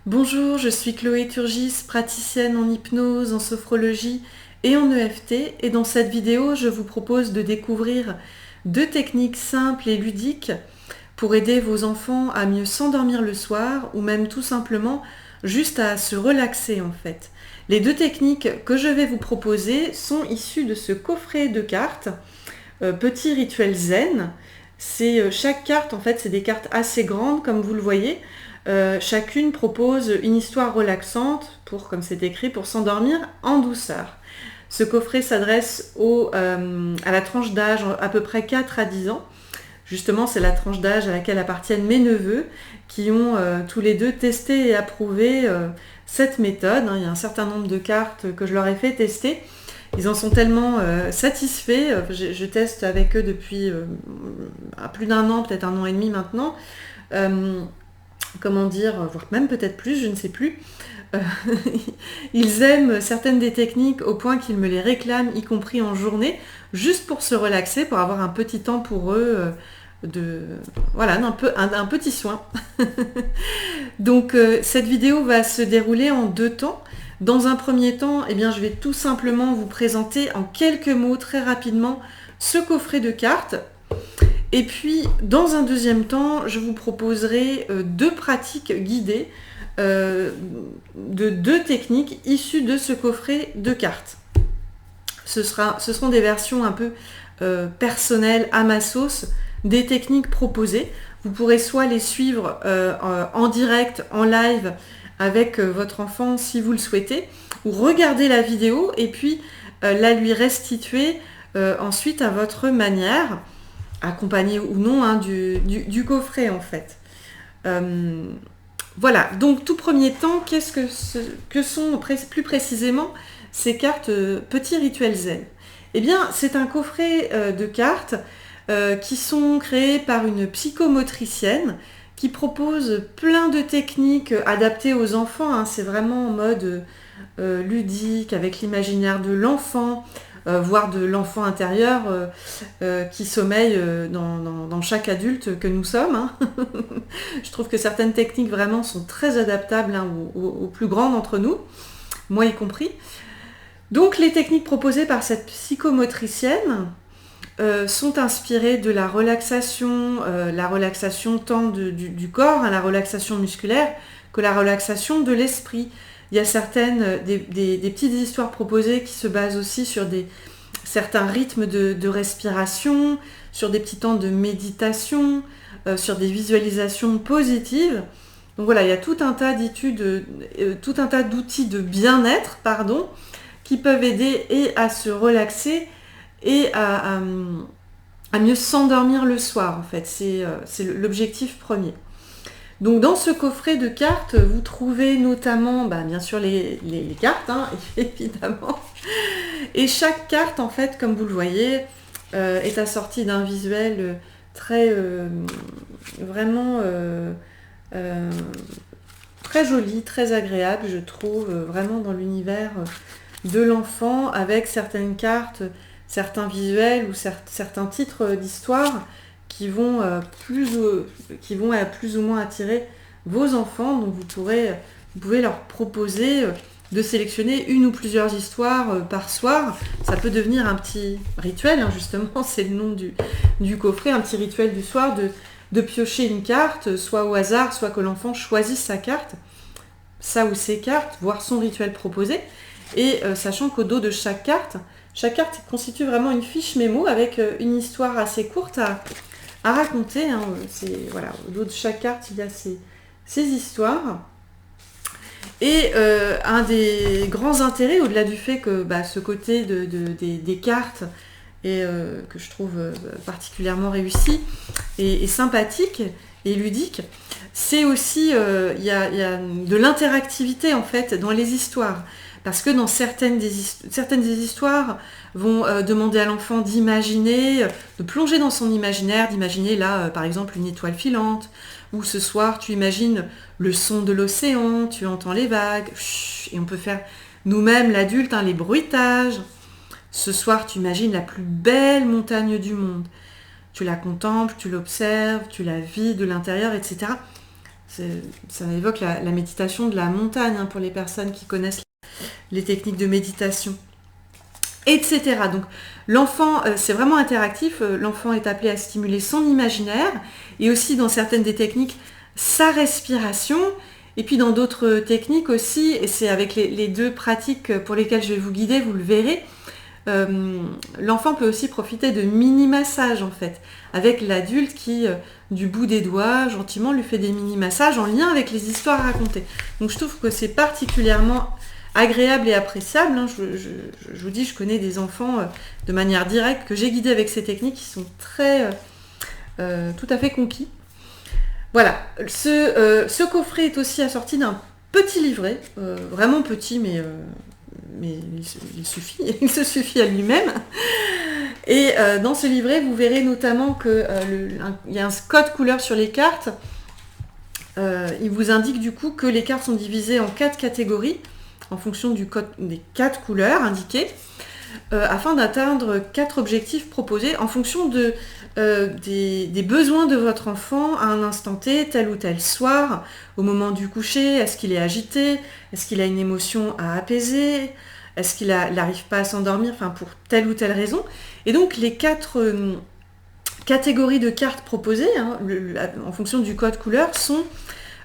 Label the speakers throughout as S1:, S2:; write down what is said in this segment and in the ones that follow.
S1: Bonjour, je suis Chloé Turgis, praticienne en hypnose, en sophrologie et en EFT. Et dans cette vidéo, je vous propose de découvrir deux techniques simples et ludiques pour aider vos enfants à mieux s'endormir le soir ou même tout simplement juste à se relaxer en fait. Les deux techniques que je vais vous proposer sont issues de ce coffret de cartes, Petit rituel zen. Chaque carte en fait, c'est des cartes assez grandes comme vous le voyez. Chacune propose une histoire relaxante comme c'est écrit, pour s'endormir en douceur. Ce coffret s'adresse à la tranche d'âge à peu près 4 à 10 ans. Justement, c'est la tranche d'âge à laquelle appartiennent mes neveux qui ont tous les deux testé et approuvé cette méthode. Il y a un certain nombre de cartes que je leur ai fait tester. Ils en sont tellement satisfaits. Je teste avec eux depuis plus d'un an, peut-être un an et demi maintenant. Voire même peut-être plus, je ne sais plus. Euh, Ils aiment certaines des techniques au point qu'ils me les réclament, y compris en journée, juste pour se relaxer, pour avoir un petit temps pour eux, un petit soin. Donc cette vidéo va se dérouler en deux temps. Dans un premier temps, je vais tout simplement vous présenter en quelques mots très rapidement ce coffret de cartes. Et puis, dans un deuxième temps, je vous proposerai deux pratiques guidées de deux techniques issues de ce coffret de cartes. Ce seront des versions un peu personnelles, à ma sauce, des techniques proposées. Vous pourrez soit les suivre en direct, en live, avec votre enfant si vous le souhaitez, ou regarder la vidéo et puis la lui restituer ensuite à votre manière, accompagné ou non du coffret en fait. Voilà, donc tout premier temps, que sont plus précisément ces cartes Petit rituel zen? Eh bien, c'est un coffret de cartes qui sont créées par une psychomotricienne qui propose plein de techniques adaptées aux enfants. C'est vraiment en mode ludique, avec l'imaginaire de l'enfant, voire de l'enfant intérieur qui sommeille dans chaque adulte que nous sommes. Je trouve que certaines techniques vraiment sont très adaptables aux plus grands d'entre nous, moi y compris. Donc les techniques proposées par cette psychomotricienne sont inspirées de la relaxation tant du corps, la relaxation musculaire, que la relaxation de l'esprit. Il y a des petites histoires proposées qui se basent aussi sur certains rythmes de respiration, sur des petits temps de méditation, sur des visualisations positives. Donc voilà, il y a tout un tas d'outils de bien-être, qui peuvent aider et à se relaxer et à mieux s'endormir le soir, en fait. C'est l'objectif premier. Donc dans ce coffret de cartes, vous trouvez notamment, bien sûr, les cartes, évidemment. Et chaque carte, en fait, comme vous le voyez, est assortie d'un visuel très, vraiment, très joli, très agréable, je trouve, vraiment dans l'univers de l'enfant, avec certaines cartes, certains visuels ou certains titres d'histoire qui vont plus ou moins attirer vos enfants. Donc vous pouvez leur proposer de sélectionner une ou plusieurs histoires par soir. Ça peut devenir un petit rituel, justement, c'est le nom du coffret, un petit rituel du soir de piocher une carte, soit au hasard, soit que l'enfant choisisse sa carte, sa ou ses cartes, voir son rituel proposé. Et sachant qu'au dos de chaque carte constitue vraiment une fiche mémo avec une histoire assez courte à raconter. Au dos de chaque carte, il y a ces histoires. Et un des grands intérêts, au-delà du fait que ce côté des cartes que je trouve particulièrement réussi et sympathique et ludique, c'est aussi il y a de l'interactivité en fait dans les histoires. Parce que dans certaines des histoires vont demander à l'enfant d'imaginer, de plonger dans son imaginaire, d'imaginer là par exemple une étoile filante, ou ce soir tu imagines le son de l'océan, tu entends les vagues, et on peut faire nous-mêmes l'adulte, les bruitages. Ce soir tu imagines la plus belle montagne du monde. Tu la contemples, tu l'observes, tu la vis de l'intérieur, etc. Ça évoque la méditation de la montagne pour les personnes qui connaissent les techniques de méditation, etc. Donc l'enfant, c'est vraiment interactif, l'enfant est appelé à stimuler son imaginaire et aussi dans certaines des techniques, sa respiration, et puis dans d'autres techniques aussi, et c'est avec les deux pratiques pour lesquelles je vais vous guider, vous le verrez, l'enfant peut aussi profiter de mini-massages en fait, avec l'adulte qui, du bout des doigts, gentiment lui fait des mini-massages en lien avec les histoires racontées. Donc je trouve que c'est particulièrement agréable et appréciable. Je vous dis, je connais des enfants de manière directe que j'ai guidés avec ces techniques qui sont tout à fait conquis. Voilà, ce coffret est aussi assorti d'un petit livret, vraiment petit, mais il suffit, il se suffit à lui-même. Et dans ce livret, vous verrez notamment qu'il y a un code couleur sur les cartes. Il vous indique du coup que les cartes sont divisées en 4 catégories, en fonction des 4 couleurs indiquées, afin d'atteindre 4 objectifs proposés en fonction des besoins de votre enfant à un instant T, tel ou tel soir, au moment du coucher. Est-ce qu'il est agité? Est-ce qu'il a une émotion à apaiser? Est-ce qu'il n'arrive pas à s'endormir, pour telle ou telle raison? Et donc les 4 catégories de cartes proposées, en fonction du code couleur, sont,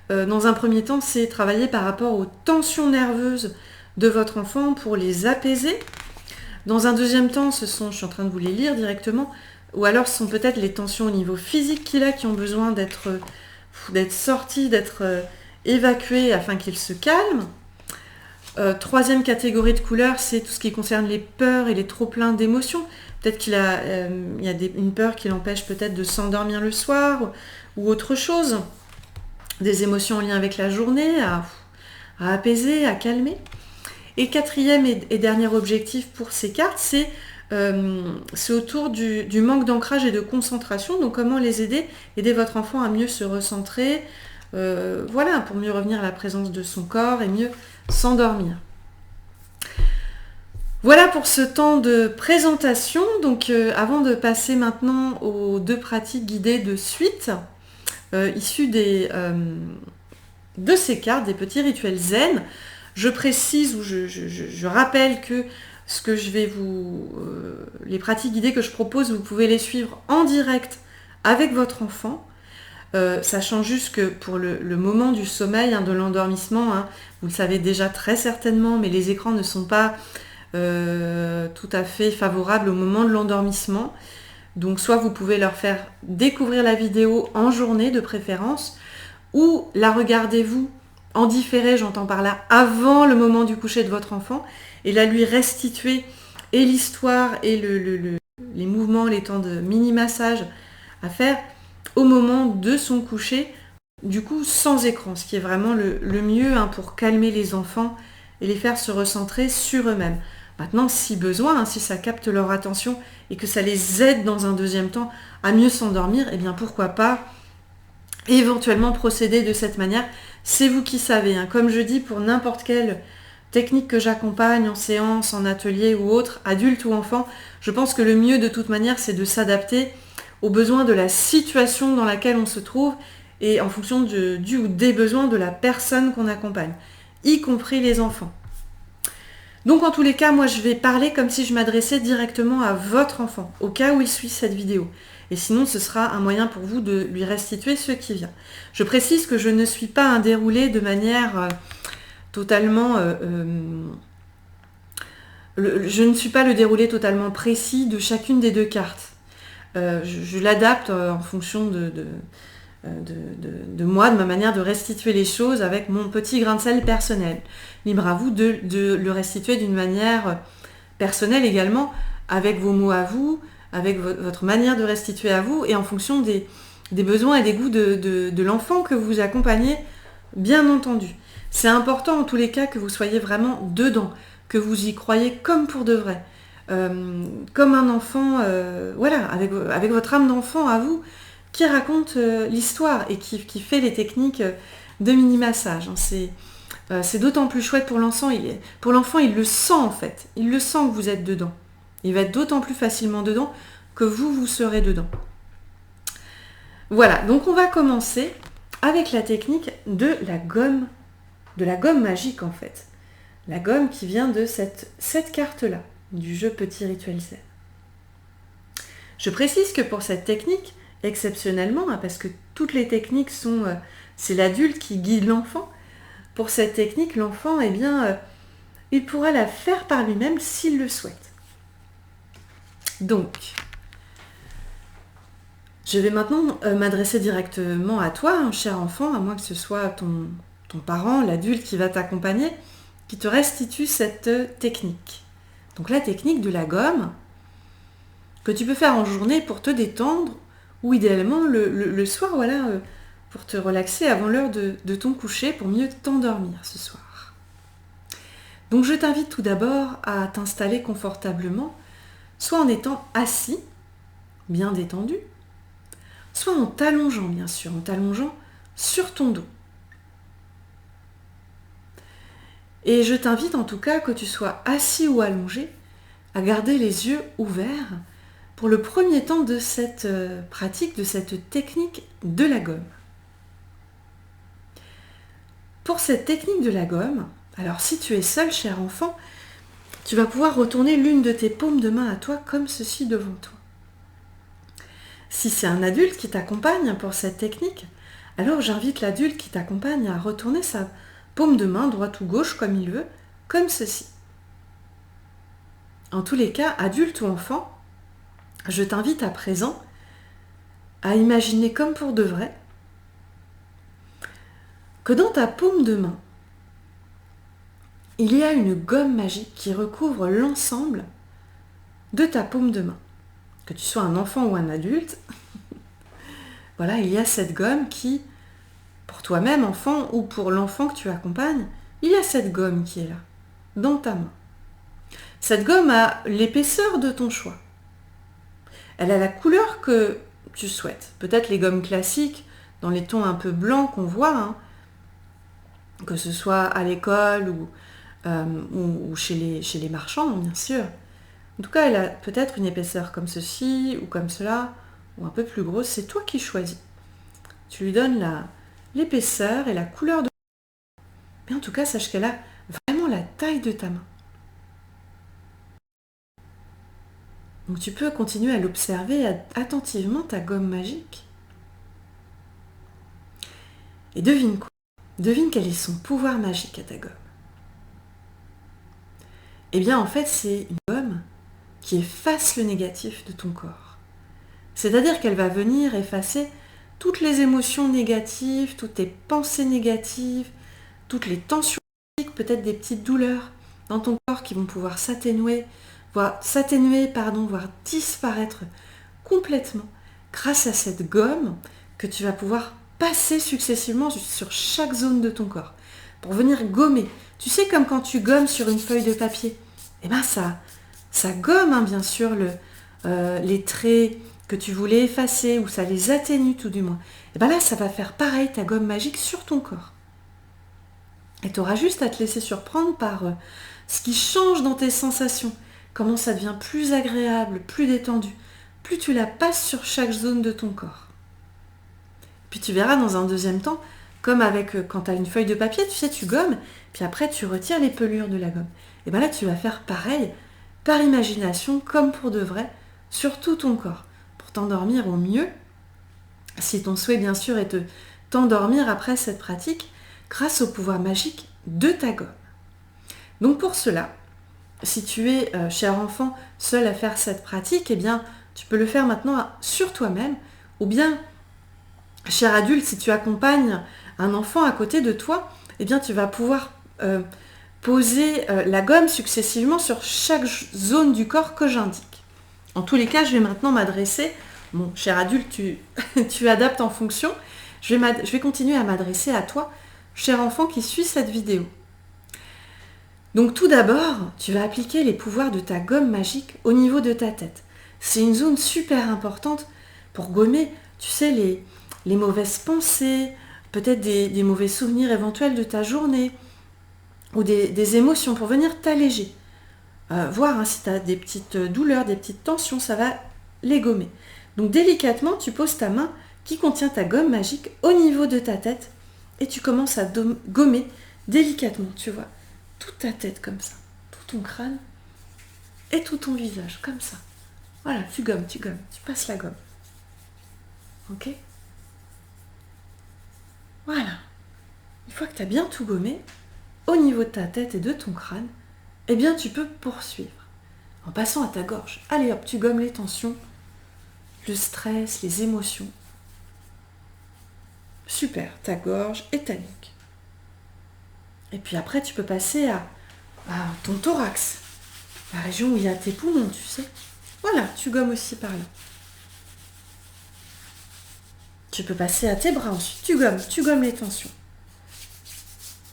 S1: dans un premier temps, c'est travailler par rapport aux tensions nerveuses de votre enfant pour les apaiser. Dans un deuxième temps, je suis en train de vous les lire directement, ou alors ce sont peut-être les tensions au niveau physique qu'il a qui ont besoin d'être sorties, d'être évacuées afin qu'il se calme. Troisième catégorie de couleurs, c'est tout ce qui concerne les peurs et les trop-pleins d'émotions. Peut-être qu'il y a une peur qui l'empêche peut-être de s'endormir le soir ou autre chose. Des émotions en lien avec la journée à apaiser, à calmer. Et quatrième et dernier objectif pour ces cartes, c'est autour du manque d'ancrage et de concentration. Donc comment les aider votre enfant à mieux se recentrer, pour mieux revenir à la présence de son corps et mieux s'endormir. Voilà pour ce temps de présentation. Donc avant de passer maintenant aux 2 pratiques guidées de suite, issues de ces cartes, des petits rituels zen, je précise ou je rappelle que ce que je vais les pratiques guidées que je propose, vous pouvez les suivre en direct avec votre enfant, sachant juste que pour le moment du sommeil, de l'endormissement, vous le savez déjà très certainement, mais les écrans ne sont pas tout à fait favorables au moment de l'endormissement. Donc soit vous pouvez leur faire découvrir la vidéo en journée de préférence, ou la regardez-vous en différé, j'entends par là, avant le moment du coucher de votre enfant, et la lui restituer et l'histoire et les mouvements, les temps de mini-massage à faire au moment de son coucher, du coup sans écran, ce qui est vraiment le mieux pour calmer les enfants et les faire se recentrer sur eux-mêmes. Maintenant, si besoin, si ça capte leur attention et que ça les aide dans un deuxième temps à mieux s'endormir, eh bien pourquoi pas éventuellement procéder de cette manière. C'est vous qui savez. Comme je dis, pour n'importe quelle technique que j'accompagne en séance, en atelier ou autre, adulte ou enfant, je pense que le mieux de toute manière, c'est de s'adapter aux besoins de la situation dans laquelle on se trouve et en fonction du ou des besoins de la personne qu'on accompagne, y compris les enfants. Donc en tous les cas, moi je vais parler comme si je m'adressais directement à votre enfant, au cas où il suit cette vidéo. Et sinon, ce sera un moyen pour vous de lui restituer ce qui vient. Je précise que je ne suis pas un déroulé de manière totalement... je ne suis pas le déroulé totalement précis de chacune des 2 cartes. Je l'adapte en fonction de moi, de ma manière de restituer les choses avec mon petit grain de sel personnel. Libre à vous de le restituer d'une manière personnelle également, avec vos mots à vous, avec votre manière de restituer à vous, et en fonction des besoins et des goûts de l'enfant que vous accompagnez, bien entendu. C'est important en tous les cas que vous soyez vraiment dedans, que vous y croyez comme pour de vrai. Comme un enfant, avec votre âme d'enfant à vous, qui raconte l'histoire et qui fait les techniques de mini-massage. C'est d'autant plus chouette pour l'enfant. Pour l'enfant, il le sent en fait. Il le sent que vous êtes dedans. Il va être d'autant plus facilement dedans que vous serez dedans. Voilà, donc on va commencer avec la technique de la gomme magique en fait. La gomme qui vient de cette carte-là, du jeu Petit Rituel Zen. Je précise que pour cette technique, exceptionnellement, parce que toutes les techniques c'est l'adulte qui guide l'enfant, pour cette technique, l'enfant, il pourra la faire par lui-même s'il le souhaite. Donc, je vais maintenant m'adresser directement à toi, hein, cher enfant, à moins que ce soit ton parent, l'adulte qui va t'accompagner, qui te restitue cette technique. Donc la technique de la gomme, que tu peux faire en journée pour te détendre, ou idéalement le soir, pour te relaxer avant l'heure de ton coucher, pour mieux t'endormir ce soir. Donc je t'invite tout d'abord à t'installer confortablement, soit en étant assis, bien détendu, soit en t'allongeant bien sûr, en t'allongeant sur ton dos. Et je t'invite en tout cas, que tu sois assis ou allongé, à garder les yeux ouverts pour le premier temps de cette pratique, de cette technique de la gomme. Pour cette technique de la gomme, alors si tu es seul, cher enfant, tu vas pouvoir retourner l'une de tes paumes de main à toi comme ceci devant toi. Si c'est un adulte qui t'accompagne pour cette technique, alors j'invite l'adulte qui t'accompagne à retourner sa paume de main, droite ou gauche, comme il veut, comme ceci. En tous les cas, adulte ou enfant, je t'invite à présent à imaginer comme pour de vrai que dans ta paume de main, il y a une gomme magique qui recouvre l'ensemble de ta paume de main. Que tu sois un enfant ou un adulte, voilà, il y a cette gomme qui, pour toi-même enfant ou pour l'enfant que tu accompagnes, il y a cette gomme qui est là, dans ta main. Cette gomme a l'épaisseur de ton choix. Elle a la couleur que tu souhaites. Peut-être les gommes classiques, dans les tons un peu blancs qu'on voit, hein, que ce soit à l'école ou chez les marchands, bien sûr. En tout cas, elle a peut-être une épaisseur comme ceci, ou comme cela, ou un peu plus grosse. C'est toi qui choisis. Tu lui donnes l'épaisseur et la couleur de... Mais en tout cas, sache qu'elle a vraiment la taille de ta main. Donc tu peux continuer à l'observer attentivement, ta gomme magique. Et devine quoi? Devine quel est son pouvoir magique à ta gomme. Eh bien, en fait, c'est une gomme qui efface le négatif de ton corps. C'est-à-dire qu'elle va venir effacer toutes les émotions négatives, toutes tes pensées négatives, toutes les tensions, peut-être des petites douleurs dans ton corps qui vont pouvoir voire disparaître complètement grâce à cette gomme que tu vas pouvoir passer successivement sur chaque zone de ton corps pour venir gommer. Tu sais, comme quand tu gommes sur une feuille de papier, eh bien ça gomme, hein, bien sûr, les traits que tu voulais effacer, ou ça les atténue tout du moins. Et bien là, ça va faire pareil, ta gomme magique sur ton corps. Et tu auras juste à te laisser surprendre par ce qui change dans tes sensations, comment ça devient plus agréable, plus détendu, plus tu la passes sur chaque zone de ton corps. Puis tu verras dans un deuxième temps, comme quand tu as une feuille de papier, tu sais, tu gommes, puis après tu retires les pelures de la gomme. Et bien là, tu vas faire pareil, par imagination, comme pour de vrai, sur tout ton corps, pour t'endormir au mieux, si ton souhait bien sûr est de t'endormir après cette pratique, grâce au pouvoir magique de ta gomme. Donc pour cela, si tu es, cher enfant, seul à faire cette pratique, eh bien, tu peux le faire maintenant sur toi-même, ou bien, cher adulte, si tu accompagnes un enfant à côté de toi, eh bien, tu vas pouvoir poser la gomme successivement sur chaque zone du corps que j'indique. En tous les cas, je vais maintenant m'adresser, bon, cher adulte, tu adaptes en fonction, je vais continuer à m'adresser à toi, cher enfant qui suit cette vidéo. Donc tout d'abord, tu vas appliquer les pouvoirs de ta gomme magique au niveau de ta tête. C'est une zone super importante pour gommer, tu sais, les mauvaises pensées, peut-être des mauvais souvenirs éventuels de ta journée, ou des émotions, pour venir t'alléger. Voir si tu as des petites douleurs, des petites tensions, ça va les gommer. Donc délicatement, tu poses ta main qui contient ta gomme magique au niveau de ta tête et tu commences à gommer délicatement, tu vois, toute ta tête comme ça, tout ton crâne et tout ton visage comme ça. Voilà, tu gommes, tu passes la gomme. Ok ? Voilà. Une fois que tu as bien tout gommé, au niveau de ta tête et de ton crâne, eh bien tu peux poursuivre en passant à ta gorge. Allez hop, tu gommes les tensions, le stress, les émotions. Super, ta gorge et ta nuque. Et puis après, tu peux passer à ton thorax, la région où il y a tes poumons, tu sais. Voilà, tu gommes aussi par là. Tu peux passer à tes bras ensuite. Tu gommes les tensions.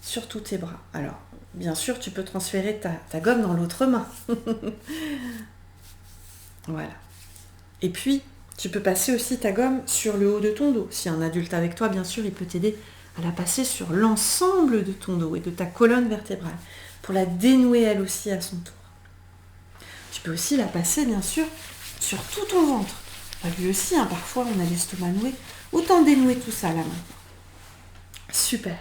S1: Sur tous tes bras. Alors, bien sûr, tu peux transférer ta gomme dans l'autre main. Voilà. Et puis, tu peux passer aussi ta gomme sur le haut de ton dos. Si un adulte avec toi, bien sûr, il peut t'aider à la passer sur l'ensemble de ton dos et de ta colonne vertébrale pour la dénouer elle aussi à son tour. Tu peux aussi la passer, bien sûr, sur tout ton ventre. Lui aussi, parfois, on a l'estomac noué. Autant dénouer tout ça là maintenant. Super.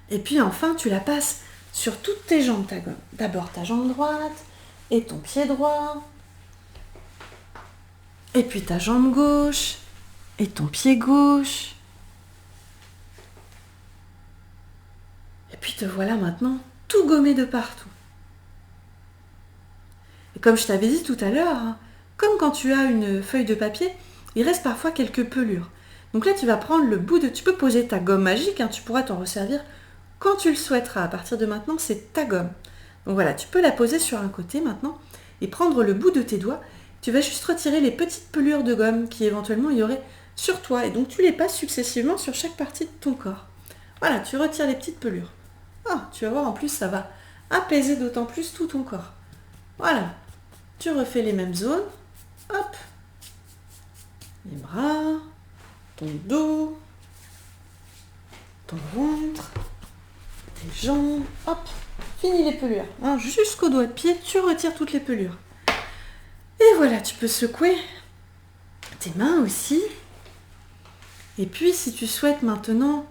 S1: Et puis enfin, tu la passes sur toutes tes jambes, ta gomme. D'abord ta jambe droite et ton pied droit. Et puis ta jambe gauche et ton pied gauche. Et puis te voilà maintenant tout gommé de partout. Et comme je t'avais dit tout à l'heure, comme quand tu as une feuille de papier, il reste parfois quelques pelures. Donc là, tu vas prendre le bout de... Tu peux poser ta gomme magique, tu pourras t'en resservir quand tu le souhaiteras. À partir de maintenant, c'est ta gomme. Donc voilà, tu peux la poser sur un côté maintenant et prendre le bout de tes doigts. Tu vas juste retirer les petites pelures de gomme qui éventuellement il y aurait sur toi. Et donc tu les passes successivement sur chaque partie de ton corps. Voilà, tu retires les petites pelures. Tu vas voir, en plus, ça va apaiser d'autant plus tout ton corps. Voilà, tu refais les mêmes zones. Hop, les bras, ton dos, ton ventre, tes jambes. Hop, fini les pelures. Jusqu'au doigt de pied, tu retires toutes les pelures. Et voilà, tu peux secouer tes mains aussi. Et puis, si tu souhaites maintenant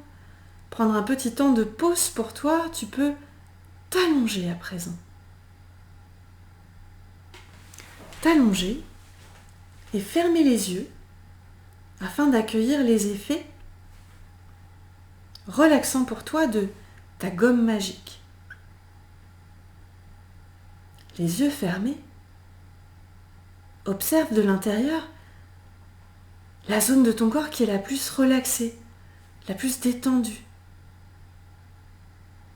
S1: prendre un petit temps de pause pour toi, tu peux t'allonger à présent. T'allonger et fermer les yeux afin d'accueillir les effets relaxants pour toi de ta gomme magique. Les yeux fermés, observe de l'intérieur la zone de ton corps qui est la plus relaxée, la plus détendue.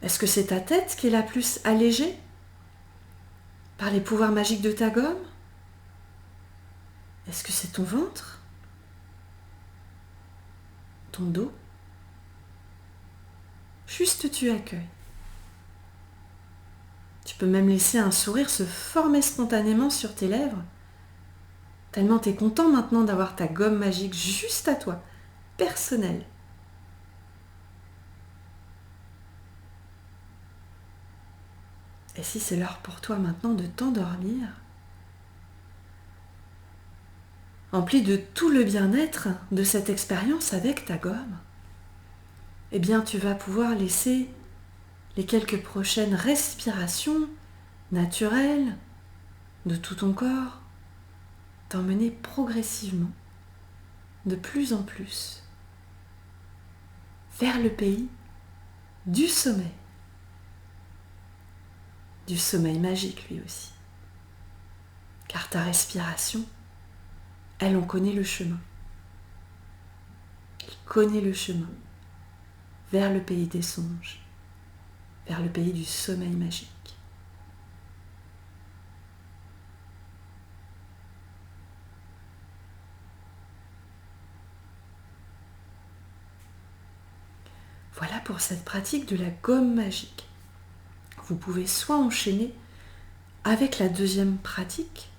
S1: Est-ce que c'est ta tête qui est la plus allégée par les pouvoirs magiques de ta gomme? Est-ce que c'est ton ventre? Ton dos? Juste tu accueilles. Tu peux même laisser un sourire se former spontanément sur tes lèvres, tellement tu es content maintenant d'avoir ta gomme magique juste à toi, personnelle. Et si c'est l'heure pour toi maintenant de t'endormir, empli de tout le bien-être de cette expérience avec ta gomme, eh bien tu vas pouvoir laisser les quelques prochaines respirations naturelles de tout ton corps t'emmener progressivement, de plus en plus, vers le pays du sommeil. Du sommeil magique lui aussi. Car ta respiration, elle en connaît le chemin. Elle connaît le chemin vers le pays des songes, vers le pays du sommeil magique. Voilà pour cette pratique de la gomme magique. Vous pouvez soit enchaîner avec la deuxième pratique,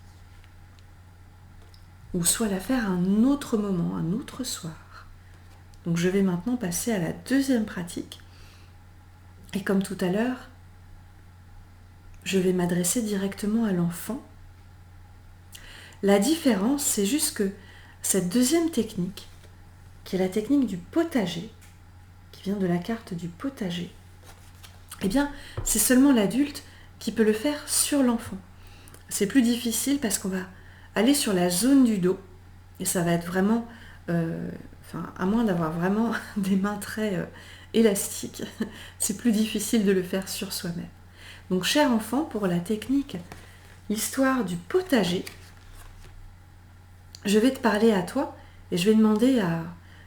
S1: ou soit la faire à un autre moment, un autre soir. Donc je vais maintenant passer à la deuxième pratique. Et comme tout à l'heure, je vais m'adresser directement à l'enfant. La différence, c'est juste que cette deuxième technique qui est la technique du potager, qui vient de la carte du potager, eh bien, c'est seulement l'adulte qui peut le faire sur l'enfant. C'est plus difficile parce qu'on va aller sur la zone du dos, et ça va être vraiment, à moins d'avoir vraiment des mains très élastiques, c'est plus difficile de le faire sur soi-même. Donc, cher enfant, pour la technique, l'histoire du potager, je vais te parler à toi et je vais demander à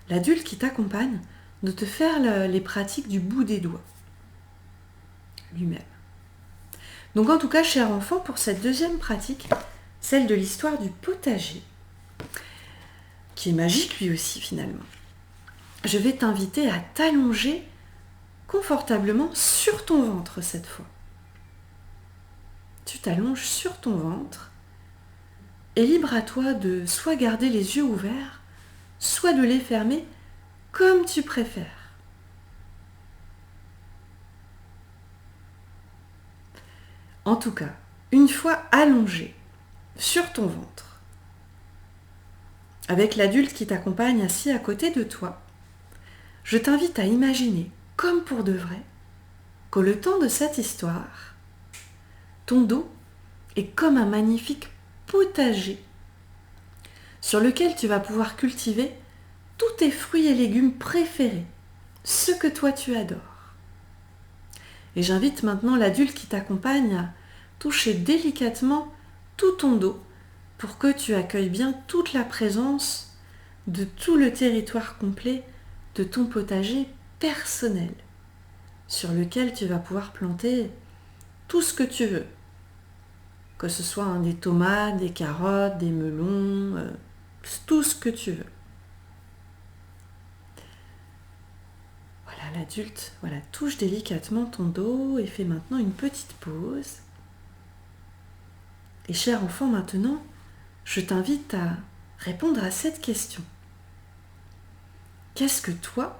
S1: l'adulte qui t'accompagne de te faire les pratiques du bout des doigts lui-même. Donc en tout cas, cher enfant, pour cette deuxième pratique, celle de l'histoire du potager, qui est magique lui aussi finalement, je vais t'inviter à t'allonger confortablement sur ton ventre cette fois. Tu t'allonges sur ton ventre et libre à toi de soit garder les yeux ouverts, soit de les fermer comme tu préfères. En tout cas, une fois allongé sur ton ventre, avec l'adulte qui t'accompagne assis à côté de toi, je t'invite à imaginer, comme pour de vrai, que le temps de cette histoire, ton dos est comme un magnifique potager sur lequel tu vas pouvoir cultiver tous tes fruits et légumes préférés, ceux que toi tu adores. Et j'invite maintenant l'adulte qui t'accompagne à toucher délicatement tout ton dos pour que tu accueilles bien toute la présence de tout le territoire complet de ton potager personnel sur lequel tu vas pouvoir planter tout ce que tu veux. Que ce soit des tomates, des carottes, des melons, tout ce que tu veux. Voilà, l'adulte touche délicatement ton dos et fait maintenant une petite pause. Et cher enfant, maintenant, je t'invite à répondre à cette question. Qu'est-ce que toi,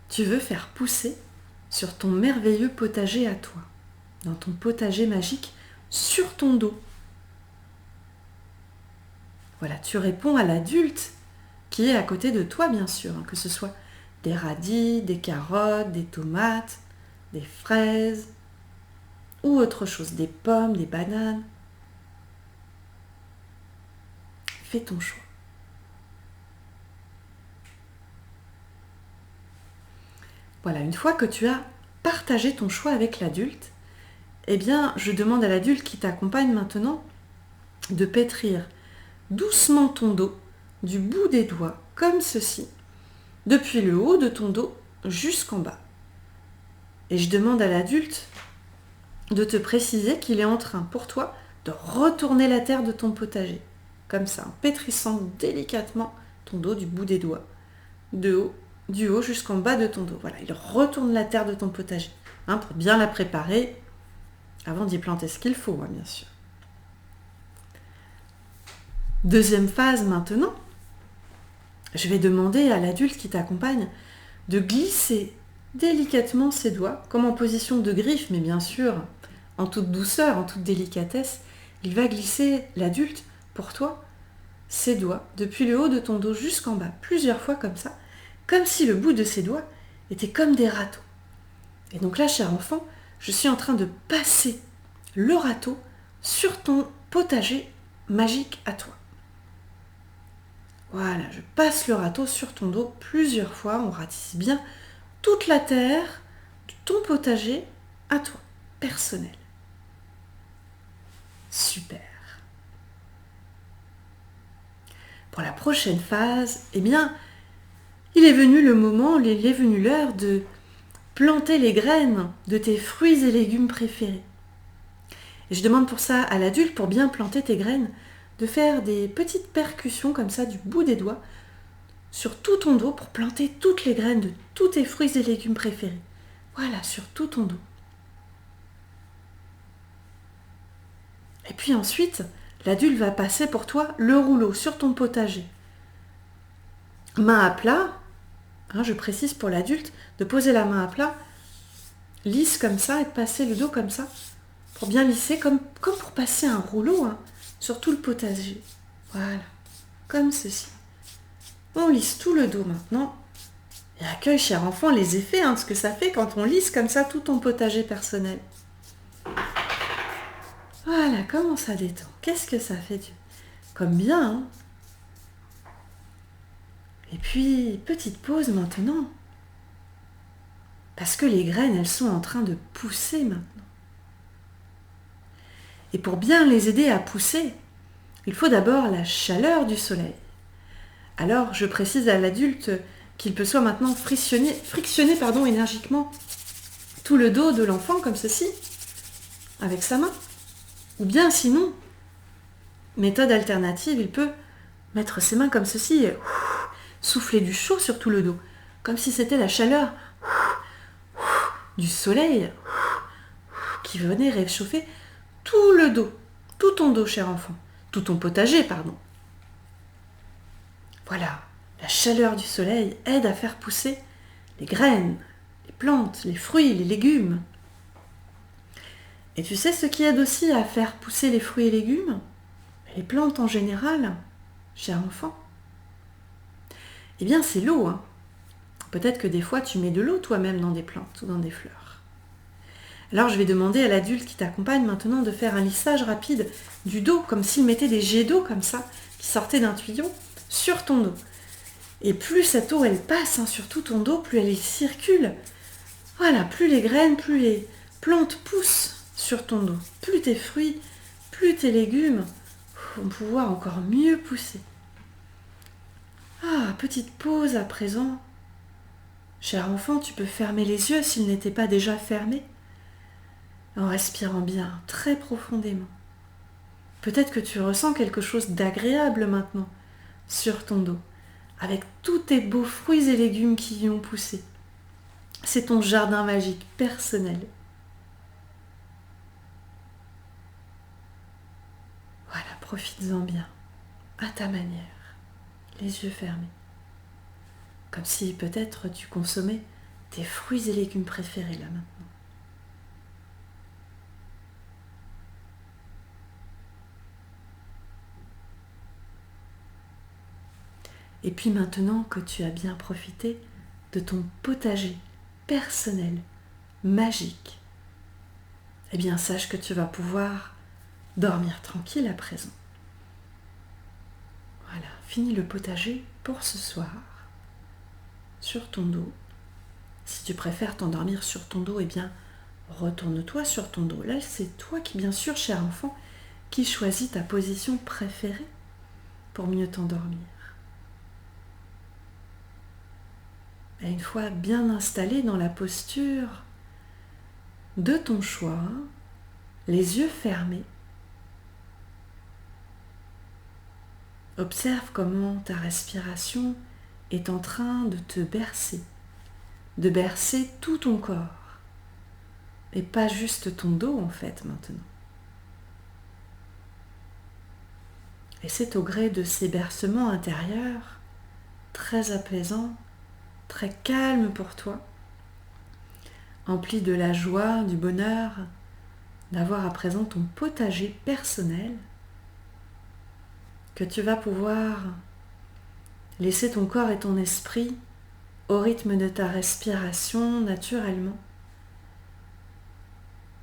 S1: tu veux faire pousser sur ton merveilleux potager à toi, dans ton potager magique, sur ton dos? Voilà, tu réponds à l'adulte qui est à côté de toi, bien sûr, que ce soit des radis, des carottes, des tomates, des fraises, ou autre chose, des pommes, des bananes. Fais ton choix. Voilà, une fois que tu as partagé ton choix avec l'adulte, eh bien, je demande à l'adulte qui t'accompagne maintenant de pétrir doucement ton dos du bout des doigts, comme ceci, depuis le haut de ton dos jusqu'en bas. Et je demande à l'adulte de te préciser qu'il est en train, pour toi, de retourner la terre de ton potager. Comme ça, en pétrissant délicatement ton dos du bout des doigts, du haut jusqu'en bas de ton dos. Voilà, il retourne la terre de ton potager, pour bien la préparer avant d'y planter ce qu'il faut, bien sûr. Deuxième phase maintenant, je vais demander à l'adulte qui t'accompagne de glisser délicatement ses doigts, comme en position de griffe, mais bien sûr, en toute douceur, en toute délicatesse. Il va glisser, l'adulte, pour toi, ses doigts depuis le haut de ton dos jusqu'en bas, plusieurs fois comme ça, comme si le bout de ses doigts était comme des râteaux. Et donc là, cher enfant, je suis en train de passer le râteau sur ton potager magique à toi. Voilà, je passe le râteau sur ton dos plusieurs fois, on ratisse bien toute la terre de ton potager à toi, personnel. Super. Pour la prochaine phase, eh bien, il est venu le moment, il est venu l'heure de planter les graines de tes fruits et légumes préférés. Et je demande pour ça à l'adulte, pour bien planter tes graines, de faire des petites percussions comme ça du bout des doigts sur tout ton dos pour planter toutes les graines de tous tes fruits et légumes préférés. Voilà, sur tout ton dos. Et puis ensuite, l'adulte va passer pour toi le rouleau sur ton potager. Main à plat, je précise pour l'adulte, de poser la main à plat, lisse comme ça, et de passer le dos comme ça, pour bien lisser, comme pour passer un rouleau sur tout le potager. Voilà, comme ceci. On lisse tout le dos maintenant. Et accueille, cher enfant, les effets de ce que ça fait quand on lisse comme ça tout ton potager personnel. Voilà, comment ça détend. Qu'est-ce que ça fait comme bien, hein. Et puis, petite pause maintenant. Parce que les graines, elles sont en train de pousser maintenant. Et pour bien les aider à pousser, il faut d'abord la chaleur du soleil. Alors, je précise à l'adulte qu'il peut soit maintenant frictionner énergiquement tout le dos de l'enfant comme ceci, avec sa main. Ou bien sinon, méthode alternative, il peut mettre ses mains comme ceci et souffler du chaud sur tout le dos, comme si c'était la chaleur du soleil qui venait réchauffer tout le dos, tout ton dos, cher enfant, tout ton potager, pardon. Voilà, la chaleur du soleil aide à faire pousser les graines, les plantes, les fruits, les légumes. Et tu sais ce qui aide aussi à faire pousser les fruits et légumes, les plantes en général, cher enfant? Eh bien, c'est l'eau, hein. Peut-être que des fois, tu mets de l'eau toi-même dans des plantes ou dans des fleurs. Alors, je vais demander à l'adulte qui t'accompagne maintenant de faire un lissage rapide du dos, comme s'il mettait des jets d'eau comme ça, qui sortaient d'un tuyau, sur ton dos. Et plus cette eau, elle passe sur tout ton dos, plus elle circule. Voilà, plus les graines, plus les plantes poussent sur ton dos. Plus tes fruits, plus tes légumes vont pouvoir encore mieux pousser. Ah, petite pause à présent. Cher enfant, tu peux fermer les yeux s'ils n'étaient pas déjà fermés, en respirant bien, très profondément. Peut-être que tu ressens quelque chose d'agréable maintenant sur ton dos, avec tous tes beaux fruits et légumes qui y ont poussé. C'est ton jardin magique personnel. Voilà, profites-en bien, à ta manière, les yeux fermés. Comme si peut-être tu consommais tes fruits et légumes préférés là maintenant. Et puis maintenant que tu as bien profité de ton potager personnel, magique, eh bien sache que tu vas pouvoir dormir tranquille à présent. Voilà, fini le potager pour ce soir, sur ton dos. Si tu préfères t'endormir sur ton dos, eh bien retourne-toi sur ton dos. Là, c'est toi qui, bien sûr, cher enfant, qui choisis ta position préférée pour mieux t'endormir. Et une fois bien installé dans la posture de ton choix, les yeux fermés, observe comment ta respiration est en train de te bercer, de bercer tout ton corps, et pas juste ton dos en fait maintenant. Et c'est au gré de ces bercements intérieurs, très apaisants, très calmes pour toi, emplis de la joie, du bonheur, d'avoir à présent ton potager personnel, que tu vas pouvoir laisser ton corps et ton esprit au rythme de ta respiration naturellement,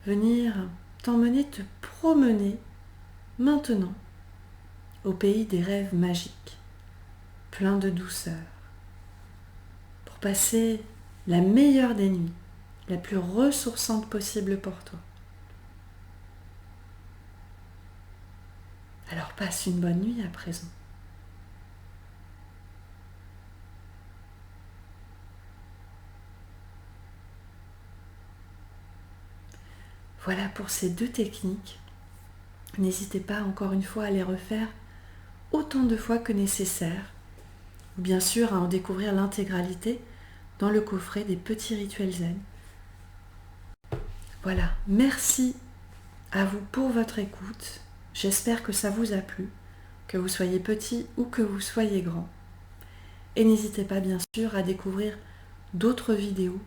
S1: venir t'emmener te promener maintenant au pays des rêves magiques, plein de douceur, pour passer la meilleure des nuits, la plus ressourçante possible pour toi. Alors passe une bonne nuit à présent. Voilà pour ces 2 techniques. N'hésitez pas encore une fois à les refaire autant de fois que nécessaire, ou bien sûr à en découvrir l'intégralité dans le coffret des petits rituels zen. Voilà, merci à vous pour votre écoute. J'espère que ça vous a plu, que vous soyez petit ou que vous soyez grand. Et n'hésitez pas bien sûr à découvrir d'autres vidéos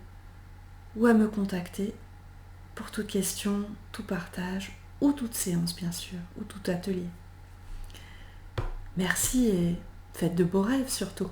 S1: ou à me contacter pour toute question, tout partage ou toute séance bien sûr, ou tout atelier. Merci et faites de beaux rêves surtout.